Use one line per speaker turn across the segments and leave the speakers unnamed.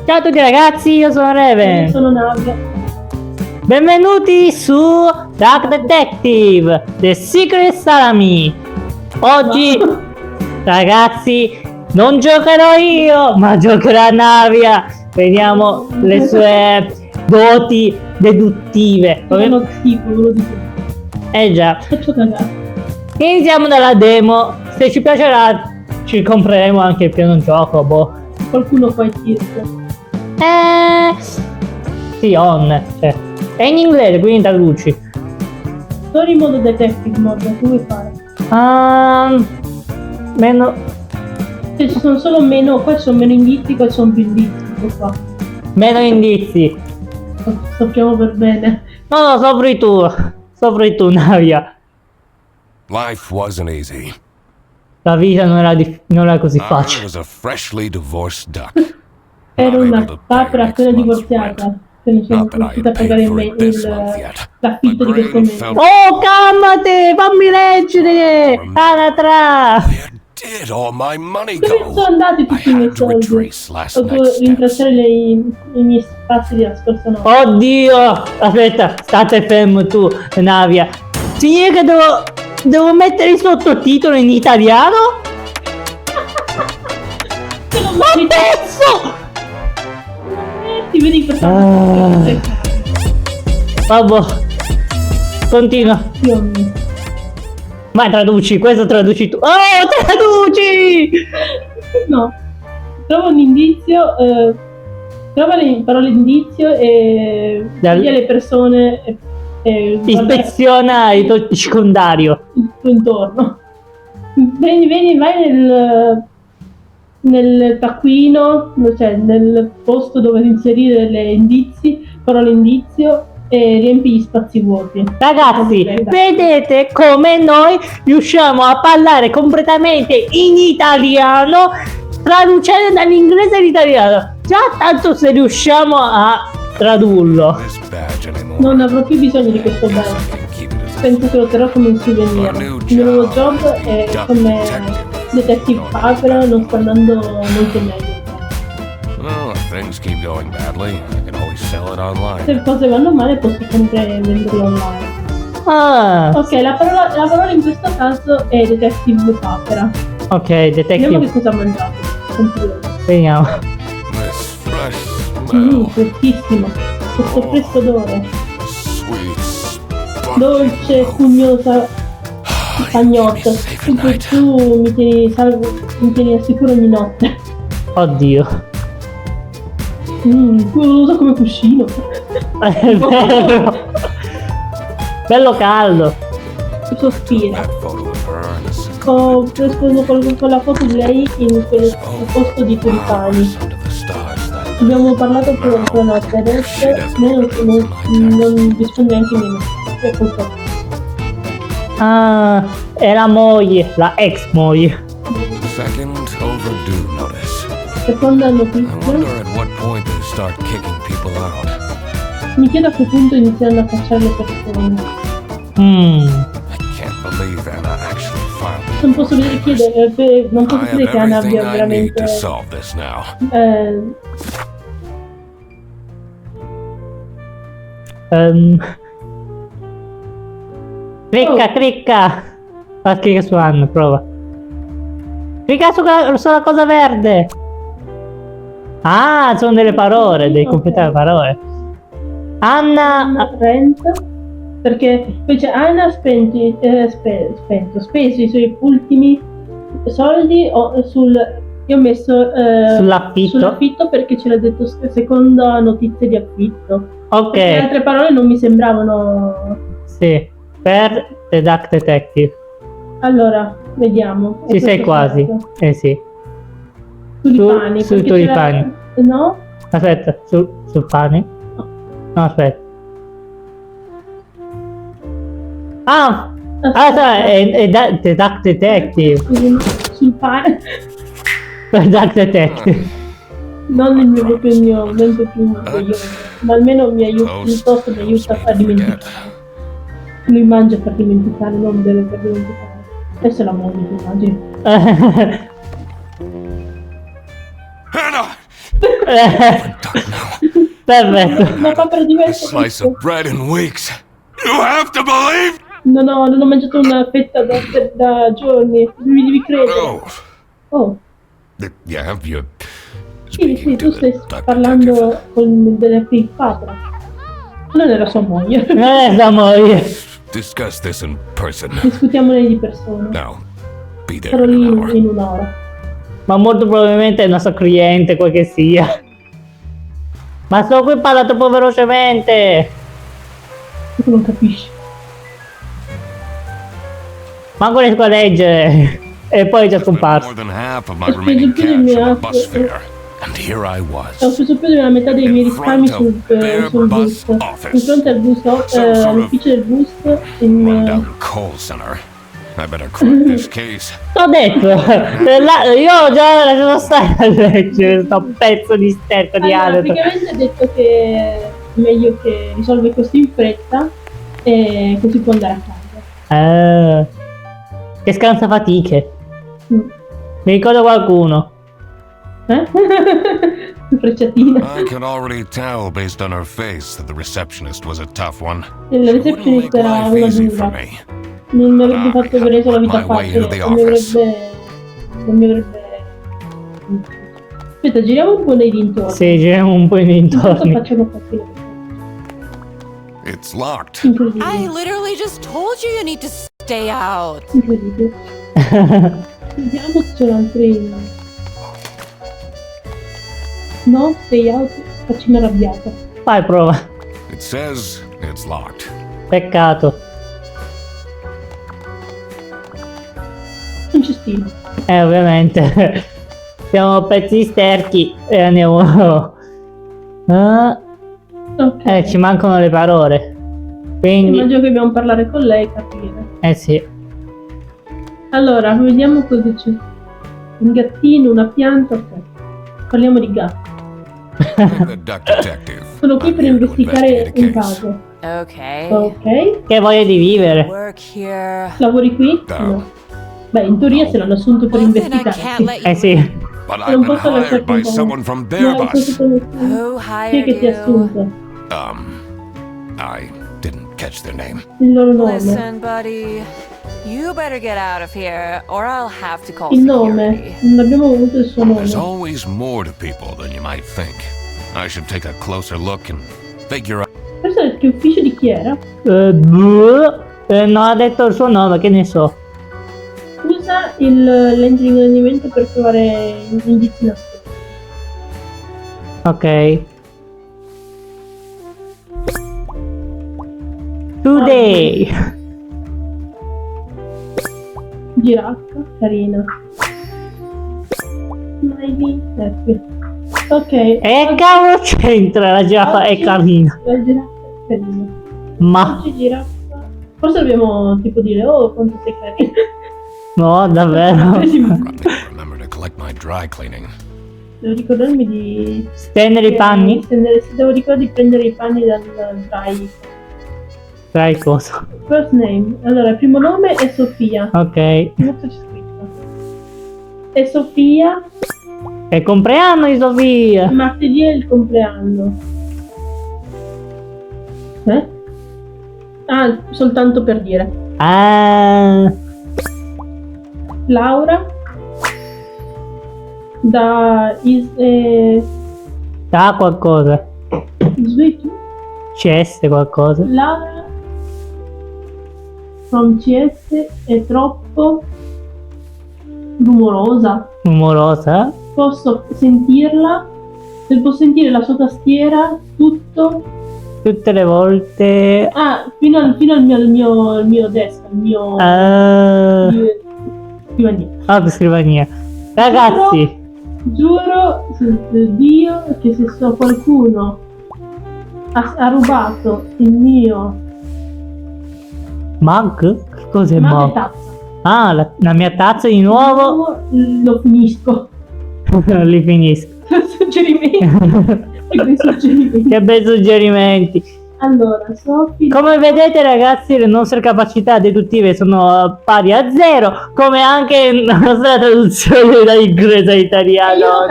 Ciao a tutti ragazzi, io sono Raven.
Io sono Navia.
Benvenuti su Dark Detective, The Secret Salami. Oggi, ragazzi, non giocherò io, ma giocherà Navia. Vediamo le sue doti deduttive.
Sono schifo, ve lo dico.
Già.
Faccio cagare.
Iniziamo dalla demo. Se ci piacerà, ci compreremo anche il piano gioco. Boh.
Qualcuno fa il tirco.
Sì, on. Cioè. È in inglese, quindi traduci.
Story mode detective mode, che vuoi fare?
Meno.
Cioè ci sono solo meno, qua ci sono meno indizi, qua ci sono più indizi, tipo qua.
Meno indizi.
Sappiamo per bene.
No, sopri tu. Sopri tu, Navia.
Life wasn't easy.
La vita non era così
I
facile.
was a freshly divorced duck.
Ero una capra appena divorziata. Che non sono riuscita a pagare l'affitto di questo mese.
Oh, calmate! Fammi leggere! Anatra!
Where did all my money
Dove
go?
sono andati tutti i miei
I had to
soldi?
retrace last
Ho dovuto
night's steps.
rintracciare i miei spazi della scorsa notte.
Oddio! Aspetta, state fermo tu, Navia. Significa che devo mettere i sottotitoli in italiano? Ma pezzo!
Ti vedi questa
Vabbè. Continua.
azione.
Ma traduci, questo traduci tu. Oh, traduci!
No. Trova un indizio, trova le parole indizio e scegli le persone e
Ispeziona il tuo circondario.
il tuo intorno. Vai nel taccuino, cioè nel posto dove inserire le indizi, parole indizio e riempi gli spazi vuoti.
Ragazzi, vedete come noi riusciamo a parlare completamente in italiano traducendo dall'inglese all'italiano. Già tanto se riusciamo a tradurlo.
This badge anymore.
Non avrò più bisogno di questo bene.
Keep it as a
Penso che lo terrò come un souvenir. Il mio nuovo job è come detective Papera, non sta andando molto meglio.
well, if things keep going badly, I can always sell it online.
Se le cose vanno male posso sempre venderlo online.
Ah,
Ok, la parola in questo caso è detective Papera.
ok,
Vediamo
detective.
che cosa ha mangiato. Continuiamo.
Vediamo.
This fresh smell,
Freschissimo. Questo fresco odore.
sweet,
Dolce, fugnosa, pagnotta. Tu mi tieni al sicuro ogni notte.
Oddio.
Lo uso come cuscino.
È bello. Bello caldo.
Sospira.
that photo of her in a secluded
Ho preso con la foto di lei in quel posto di tulipani.
under the stars that
Abbiamo parlato per la notte, adesso non risponde neanche ai miei messaggi. È colpa mia.
Ah, è la moglie, la ex moglie.
second overdue notice.
Seconda
I
notizia,
wonder at what point they start kicking people out.
mi chiedo a che punto inizieranno a cacciare le persone.
I can't believe Anna actually filed it.
Non posso chiedere, non posso
I
credere che
have
Anna
everything
abbia
I need
veramente
to solve this now.
Clicca, clicca. Clicca su Anna, prova. Clicca sulla cosa verde. Ah, sono delle parole, devi completare le parole. Anna.
Rent, perché invece Anna ha spento, speso i suoi ultimi soldi io ho messo sull'affitto perché ce l'ha detto seconda notizia di affitto.
Ok.
Perché le altre parole non mi sembravano.
Sì, per The Dark Detective.
Allora, vediamo.
Ci sei quasi. Sì.
Tulipani.
Sui
perché
tulipani.
No?
Aspetta, sul pane? No, aspetta. Ah! È The Dark Detective.
Sul pane.
The Dark Detective.
Non il mio proprio il mio mente più coglione, ma almeno mi aiuta, piuttosto mi aiuta a dimenticare. Lui mangia per dimenticare, non beve per dimenticare. Adesso è la moglie, immagino.
Anna!
Perfetto.
Una papera
A
diversa.
slice of bread in weeks. You have to believe.
Non ho mangiato una fetta da giorni. Mi devi credere.
Oh,
Oh,
yeah, you.
sì, tu
to
stai
the duck
parlando
detective.
con della Cleopatra. Non era sua moglie.
Non è la moglie.
Discuss this in person.
Discutiamone di persona.
Now, be there
Sarò
in
lì
an hour.
in un'ora.
Ma molto probabilmente è il nostro cliente, quel che sia. Ma sto qui parla troppo velocemente.
Tu non capisci.
Manco riesco a leggere. E poi è già
Spent more
scomparso.
than half of my
Ho speso
remaining
più del
cash
mio
on the
acqua.
bus fare, and here I
Ho
was.
speso più della metà dei miei
In
risparmi
front of their
sul
bus
bus.
office.
In fronte al bus,
Some sort of
all'ufficio del bus.
Rundown call center. I better crack this case.
T'ho detto. Io già lasciato stare a leggere sto pezzo di sterco di
Allora,
Alert.
praticamente ha detto che è meglio che risolve questo in fretta e così può andare a casa.
Che scansa fatiche.
Mm.
Mi ricordo qualcuno.
Frecciatina.
I can already tell based on her face that the receptionist was a tough one.
La
She wouldn't
receptionist
make
era
life
una
easy for
dura.
me.
Non mi avrebbe fatto reso la vita
My way
facile.
into the
Non mi avrebbe. Aspetta, giriamo un po' nei dintorni.
Sì, giriamo un po' in
Intanto
dintorni.
facciamo casino.
It's locked.
I
Incredibile.
literally just told you need to stay out.
Incredibile. Vediamo se c'è altri. No, stay out. Faccimi arrabbiata.
Vai, prova.
It says it's locked.
Peccato.
Un cestino.
Ovviamente. Siamo pezzi sterchi e andiamo. Ah,
Ok.
ci mancano le parole. Quindi,
Immagino che dobbiamo parlare con lei e capire.
sì.
Allora, vediamo cosa c'è. Un gattino, una pianta, ok. Parliamo di gatti.
I'm the duck detective.
Sono qui
I'm
per
here to
investigare
investigate
un
a case.
caso.
Okay.
Ok.
Che voglia di vivere.
Work here.
Lavori qui?
No.
No. Beh, in teoria se l'hanno assunto per
Well, then I can't
investigare.
let you.
Sì.
But
Non
I've been
posso lasciarti
hired by
un po'.
someone from
No,
their
non
bus.
posso
Who
Chi è
hired
che ti ha
you?
assunto?
I didn't catch their name.
Il loro nome.
Listen, buddy. You better get out of here, or I'll have to call
Il nome.
security.
Non abbiamo avuto il suo
There's
nome.
always more to people than you might think. I should take a closer look and figure out.
Questo è che ufficio di chi era?
Non ha detto il suo nome, che ne so.
Usa l'engine di ingrandimento per trovare indizi nascosti.
Ok. Today.
Giraffa, carina. Smiley, Happy. Ok.
E cavolo c'entra la giraffa è
oggi
carina.
La giraffa è carina.
Ma
Oggi giraffa. Forse dobbiamo tipo dire, oh quanto sei carina.
no, davvero.
Remember to collect my dry cleaning.
Devo ricordarmi di.
Stendere i panni?
Devo ricordare di prendere i panni dal dry.
Dai cosa.
First name. Allora, il primo nome è Sofia.
Ok.
Molto c'è scritto. È Sofia.
È il compleanno di Sofia.
Martedì è il compleanno. Ah, soltanto per dire.
Ah,
Laura. Da
sa qualcosa.
Sweet.
CS qualcosa.
Laura from CS è troppo rumorosa.
Rumorosa.
Posso sentirla, se posso sentire la sua tastiera, tutto.
Tutte le volte.
Fino al mio desk, al mio
Ah,
scrivania.
scrivania. Ragazzi,
Giuro su Dio che se qualcuno ha rubato il mio
mug? Che cos'è
mug e
mug?
tazza,
Ah, la mia tazza di nuovo.
lo finisco.
Li finisco.
Suggerimenti. Dei suggerimenti.
Che bei suggerimenti.
Allora, Sofì.
Come vedete ragazzi, le nostre capacità deduttive sono pari a 0, come anche la nostra traduzione da inglese a italiano.
Io
Oddio.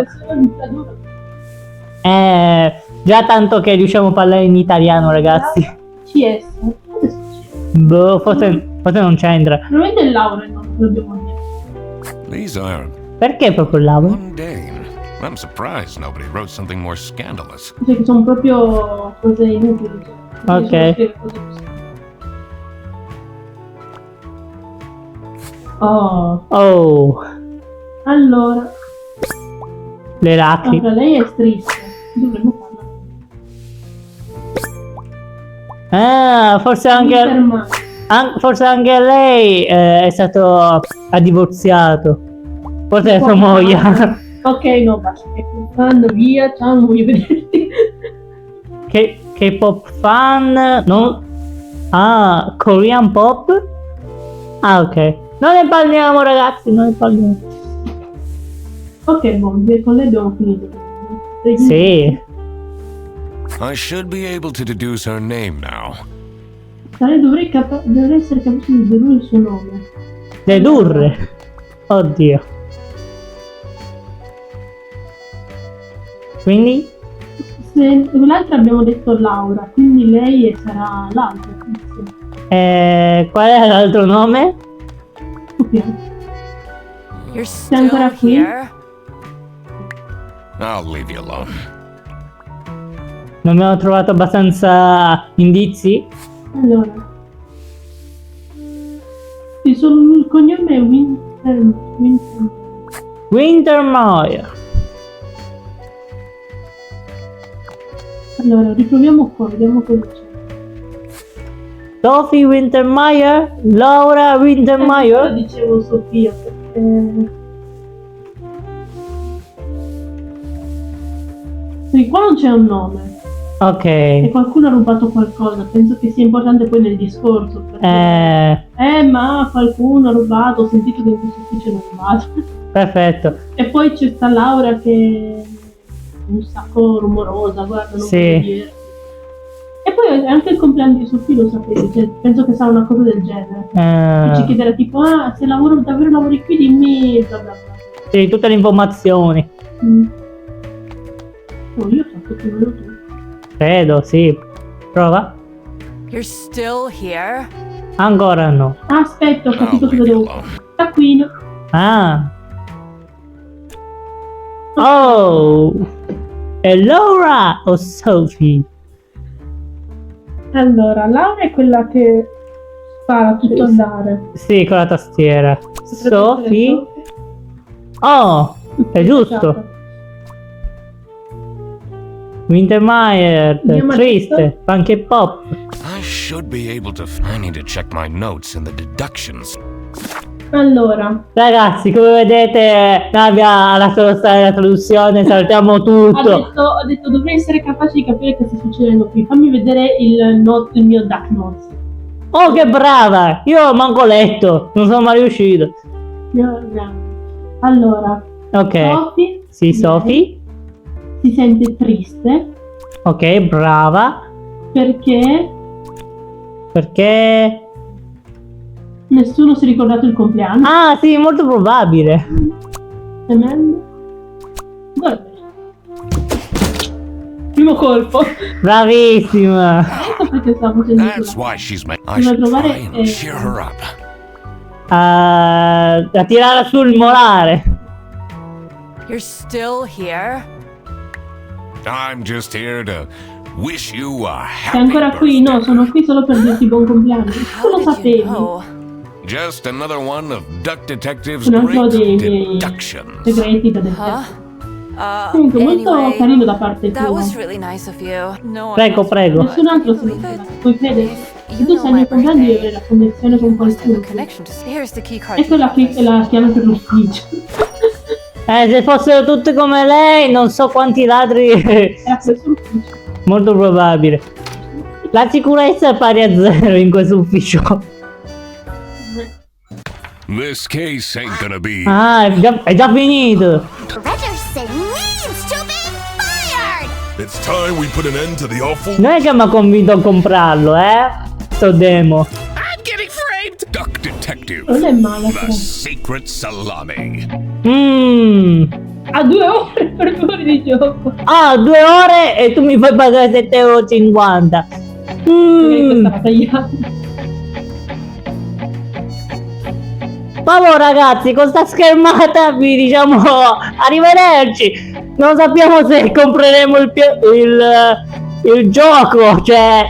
capisco, sono di tradurre.
Già tanto che riusciamo a parlare in italiano, ragazzi.
CS.
Boh, forse non c'entra.
Probabilmente è Laura il nome, lo dobbiamo dire.
These are
Perché proprio Laura?
mundane. I'm surprised nobody wrote something more scandalous.
Cioè che sono proprio cose inutili. Cioè,
Ok.
solo scrivere cose così. Oh,
Oh,
allora.
le lacrime.
Allora, lei è triste. Dovremmo farla.
Forse
Winter
anche lei ha divorziato. Forse è sua moglie.
Ok, no, basta. Vanno via, ciao, non voglio vederti.
K-pop fan, no? Ah, Korean pop? Ah, ok. Non ne parliamo, ragazzi, non ne parliamo.
Ok, con lei abbiamo finito.
Sì.
I should be able to deduce her name now.
Dovrei essere capace di dedurre il suo nome.
Dedurre. Oddio. Quindi?
L'altra abbiamo detto Laura, quindi lei sarà l'altra.
Qual è l'altro nome?
Ok.
You're
Sei ancora
still
qui?
here?
I'll leave you alone.
Non abbiamo trovato abbastanza indizi?
Allora. Il cognome è
Wintermeyer.
Allora, riproviamo qua, vediamo cosa c'è.
Sophie Wintermeyer? Laura
Io
Wintermeyer?
dicevo Sofia perché... Perché qua non c'è un nome e
Ok.
qualcuno ha rubato qualcosa, penso che sia importante poi nel discorso perché... ma qualcuno ha rubato, ho sentito che in questo ufficio hanno rubato.
Perfetto.
E poi c'è sta Laura che è un sacco rumorosa, guarda, non
Sì.
voglio dire. E poi anche il compleanno di Sofia lo sapevi, cioè, penso che sarà una cosa del genere. Ci chiederà tipo, se davvero lavori qui dimmi bla bla bla.
Sì, tutte le informazioni.
Oh, io ho fatto più o meno tu.
Credo, sì. Prova?
You're still here?
Ancora no.
Aspetta, ho
I'll
capito cosa
leave you
devo fare.
alone.
Taccuino.
Ah. Oh. È Laura o Sophie?
Allora, Laura è quella che spara tutto andare.
Sì, con la tastiera.
Potrebbe essere
Sophie? Oh, è giusto. Wintermeyer,
Andiamo a
triste, anche pop.
I should be able to. I need to check my notes and the deductions.
Allora,
Ragazzi, come vedete, Navia ha lasciato stare la traduzione, saltiamo tutto.
ha detto dovrei essere capace di capire che sta succedendo qui. Fammi vedere il mio Duck Notes.
Oh, che brava! Io ho manco letto, non sono mai riuscito.
Allora,
Ok,
Sophie,
sì,
lei
Sophie.
si sente triste
Ok, brava.
perché
Perché...
nessuno si è ricordato il compleanno.
Ah, sì, molto probabile.
Tremendo. Guarda. Primo colpo.
Bravissima.
Ecco perché stavo facendo
That's
quella.
why she's mad. I
Devo
should
trovare,
try and cheer her up.
Da tirare sul molare.
You're still here?
I'm just here to wish you a
Sei
happy
ancora qui?
birthday.
No, sono qui solo per dirti buon compleanno. Tu
How
lo
did you
sapevi.
know?
Just another one of Duck Detective's
Un altro
great
dei miei
deductions.
segreti da
Huh?
detective. Comunque, molto
Anyway,
carino da parte
that
tua.
was really nice of you. No one
Prego,
else
prego.
would.
Nessun altro se lo
Believe
fa.
it?
Puoi credere?
If
Se
you
tu
know
sai il
my
mio compleanno devi
birthday,
avere la connessione con
you must have a
qualcuno.
connection to. Here's the key card.
Ecco
to the office.
la chiave per l'ufficio.
Se fossero tutte come lei, non so quanti ladri.
Era questo l'ufficio.
Molto probabile. La sicurezza è pari a 0 in questo ufficio.
This case ain't gonna be.
Ah, è già finito.
Richardson needs to be fired!
It's time we put an end to the awful.
Non è che mi ha convinto a comprarlo, sto demo.
I'm getting framed. Duck Detective.
Non è male,
The
però.
secret salami.
A 2 ore per 2 ore di gioco.
Ah, 2 ore e tu mi fai pagare 7,50
Questa va tagliata.
Vabbè ragazzi, con sta schermata vi diciamo arrivederci. Non sappiamo se compreremo il gioco, cioè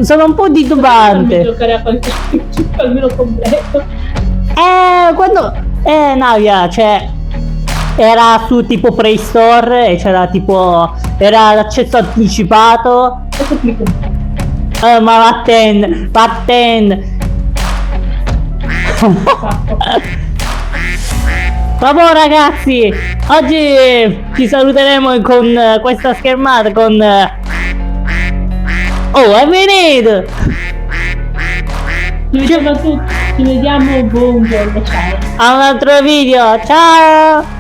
sono un po'
Fammi
titubante.
giocare a qualche chip almeno completo.
Quando Navia, cioè era su tipo Play Store e c'era tipo era l'accesso anticipato.
Adesso clicco.
Ma vatten. Vabbè ragazzi, oggi ci saluteremo con questa schermata con oh, è finito!
Ci vediamo, buongiorno, ciao.
A un altro video, ciao!